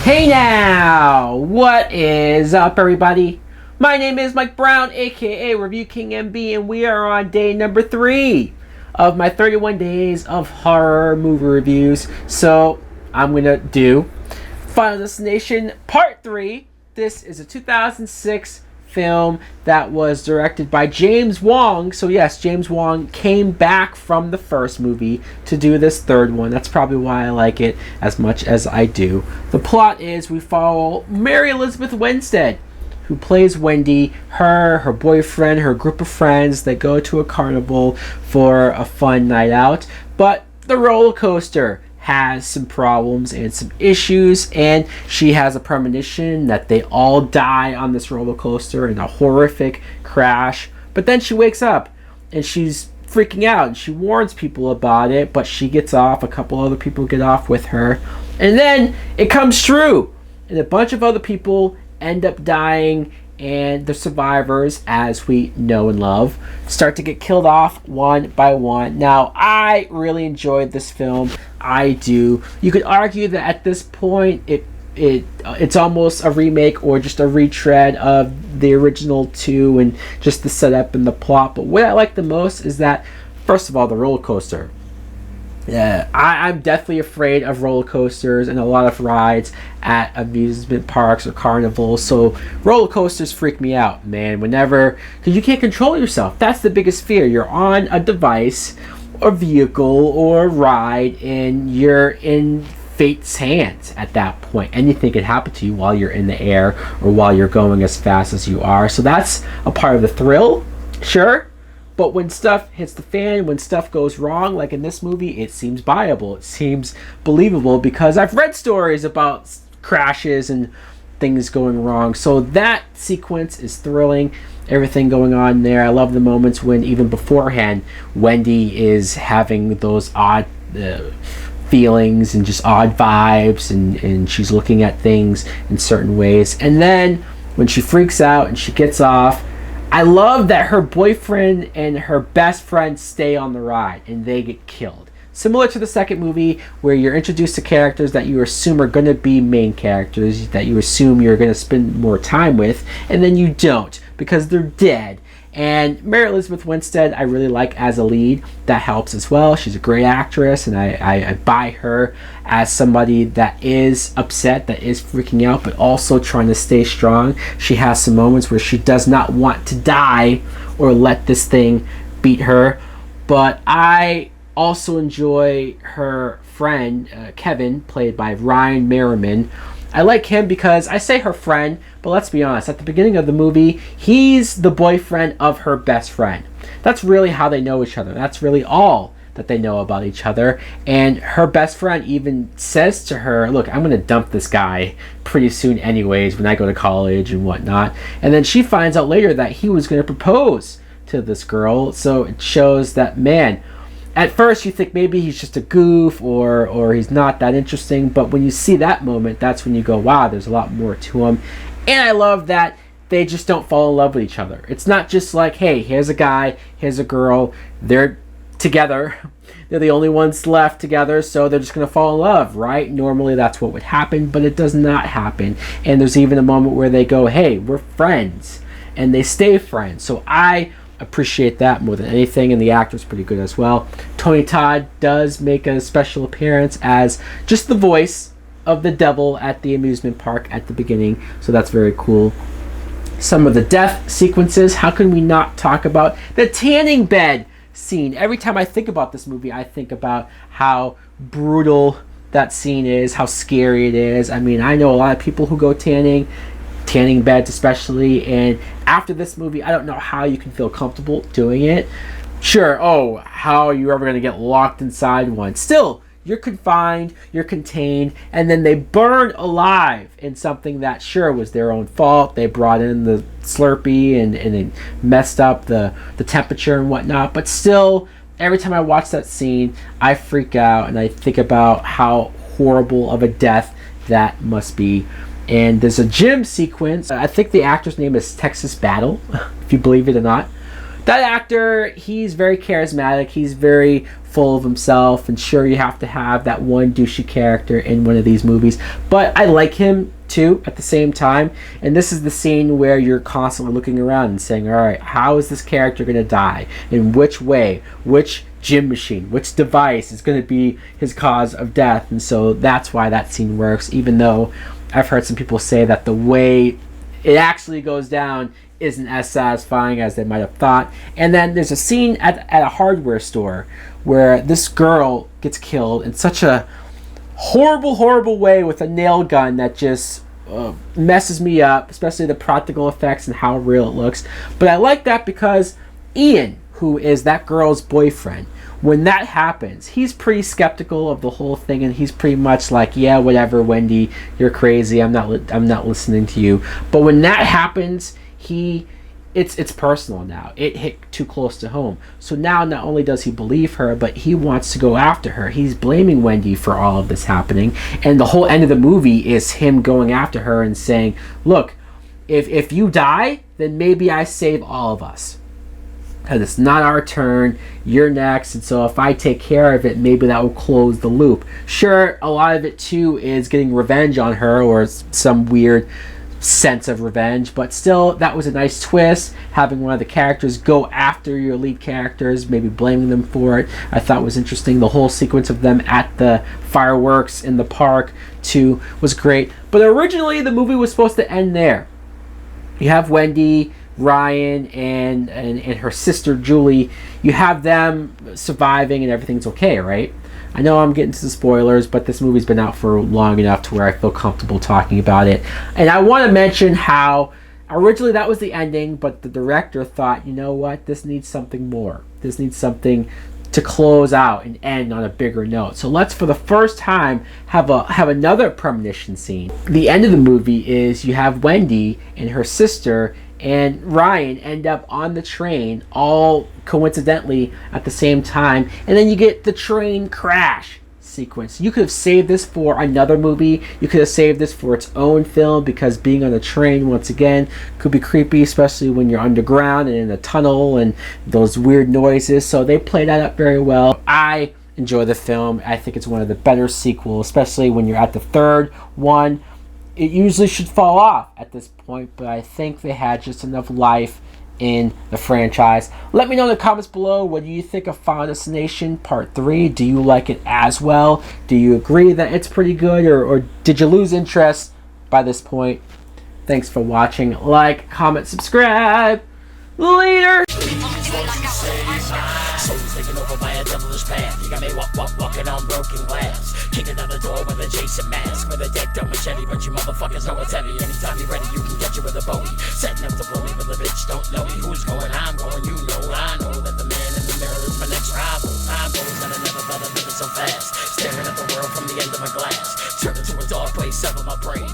Hey now! What is up, everybody? My name is Mike Brown, aka Review King MB, and we are on day number 3 of my 31 days of horror movie reviews. So, I'm gonna do Final Destination Part 3. This is a 2006 film that was directed by James Wong. So yes, James Wong came back from the first movie to do this third one. That's probably why I like it as much as I do. The plot is we follow Mary Elizabeth Winstead, who plays Wendy, her boyfriend, her group of friends. They go to a carnival for a fun night out, but the roller coaster has some problems and some issues, and she has a premonition that they all die on this roller coaster in a horrific crash. But then she wakes up and she's freaking out, and she warns people about it, but she gets off. A couple other people get off with her, and then it comes true, and a bunch of other people end up dying, and the survivors, as we know and love, start to get killed off one by one. Now, I really enjoyed this film. I do. You could argue that at this point it's almost a remake or just a retread of the original two, and just the setup and the plot. But what I like the most is that, first of all, the roller coaster. Yeah, I'm definitely afraid of roller coasters and a lot of rides at amusement parks or carnivals. So roller coasters freak me out, man. Whenever, because you can't control yourself. That's the biggest fear. You're on a device or vehicle or ride, and you're in fate's hands at that point. Anything could happen to you while you're in the air or while you're going as fast as you are. So that's a part of the thrill, sure. But when stuff hits the fan, when stuff goes wrong, like in this movie, it seems viable. It seems believable because I've read stories about crashes and things going wrong. So that sequence is thrilling. Everything going on there. I love the moments when, even beforehand, Wendy is having those odd feelings and just odd vibes, and she's looking at things in certain ways. And then when she freaks out and she gets off, I love that her boyfriend and her best friend stay on the ride and they get killed. Similar to the second movie, where you're introduced to characters that you assume are going to be main characters, that you assume you're going to spend more time with, and then you don't because they're dead. And Mary Elizabeth Winstead, I really like as a lead. That helps as well. She's a great actress, and I buy her as somebody that is upset, that is freaking out, but also trying to stay strong. She has some moments where she does not want to die or let this thing beat her. But I also enjoy her friend, Kevin, played by Ryan Merriman. I like him because, I say her friend, but let's be honest, at the beginning of the movie, he's the boyfriend of her best friend. That's really how they know each other. That's really all that they know about each other. And her best friend even says to her, look, I'm going to dump this guy pretty soon anyways when I go to college and whatnot. And then she finds out later that he was going to propose to this girl. So it shows that, man, at first you think maybe he's just a goof or he's not that interesting, but when you see that moment, that's when you go, wow, there's a lot more to him. And I love that they just don't fall in love with each other. It's not just like, hey, here's a guy, here's a girl, they're together, they're the only ones left together, so they're just going to fall in love, right? Normally that's what would happen, but it does not happen. And there's even a moment where they go, hey, we're friends, and they stay friends. So I appreciate that more than anything, and the actor's pretty good as well. Tony Todd does make a special appearance as just the voice of the devil at the amusement park at the beginning, so that's very cool. Some of the death sequences, how can we not talk about the tanning bed scene? Every time I think about this movie, I think about how brutal that scene is, how scary it is. I mean, I know a lot of people who go tanning beds especially, and after this movie, I don't know how you can feel comfortable doing it. Sure, oh, how are you ever going to get locked inside one? Still, you're confined, you're contained, and then they burn alive in something that sure was their own fault. They brought in the Slurpee and it messed up the temperature and whatnot, but still, every time I watch that scene, I freak out and I think about how horrible of a death that must be. And there's a gym sequence. I think the actor's name is Texas Battle, if you believe it or not. That actor, he's very charismatic. He's very full of himself, and sure, you have to have that one douchey character in one of these movies. But I like him too at the same time. And this is the scene where you're constantly looking around and saying, all right, how is this character going to die? In which way? Which gym machine? Which device is going to be his cause of death? And so that's why that scene works, even though I've heard some people say that the way it actually goes down isn't as satisfying as they might have thought. And then there's a scene at a hardware store where this girl gets killed in such a horrible way with a nail gun that just messes me up, especially the practical effects and how real it looks. But I like that because Ian, who is that girl's boyfriend, when that happens, he's pretty skeptical of the whole thing, and he's pretty much like, yeah, whatever, Wendy, you're crazy, I'm not listening to you. But when that happens, it's personal now. It hit too close to home. So now not only does he believe her, but he wants to go after her. He's blaming Wendy for all of this happening. And the whole end of the movie is him going after her and saying, look, if you die, then maybe I save all of us. Because it's not our turn, you're next, and so if I take care of it, maybe that will close the loop. Sure, a lot of it too is getting revenge on her, or some weird sense of revenge, but still, that was a nice twist. Having one of the characters go after your lead characters, maybe blaming them for it, I thought was interesting. The whole sequence of them at the fireworks in the park too was great. But originally, the movie was supposed to end there. You have Wendy, Ryan, and her sister Julie. You have them surviving and everything's okay, right? I know I'm getting to the spoilers, but this movie's been out for long enough to where I feel comfortable talking about it. And I want to mention how originally that was the ending, but the director thought, you know what, this needs something more. This needs something to close out and end on a bigger note. So let's, for the first time, have another premonition scene. The end of the movie is you have Wendy and her sister and Ryan end up on the train, all coincidentally at the same time, and then you get the train crash sequence. You could have saved this for another movie. You could have saved this for its own film, because being on a train, once again, could be creepy, especially when you're underground and in a tunnel and those weird noises. So they played that up very well. I enjoy the film. I think it's one of the better sequels, especially when you're at the third one. It usually should fall off at this point, but I think they had just enough life in the franchise. Let me know in the comments below, what do you think of Final Destination Part 3? Do you like it as well? Do you agree that it's pretty good, or did you lose interest by this point? Thanks for watching. Like, comment, subscribe. Later! Souls taken over by a devilish path. You got me walking on broken glass. Kicking down the door with a Jason mask, with a deck don't machete, but you motherfuckers know it's heavy. Anytime you're ready, you can get you with a Bowie. Setting up to blow me, but the bitch don't know me. Who's going? I'm going. You know, I know that the man in the mirror is my next rival. Time goes and I never thought I'd live it so fast. Staring at the world from the end of my glass. Turned into a dark place, sever my brain.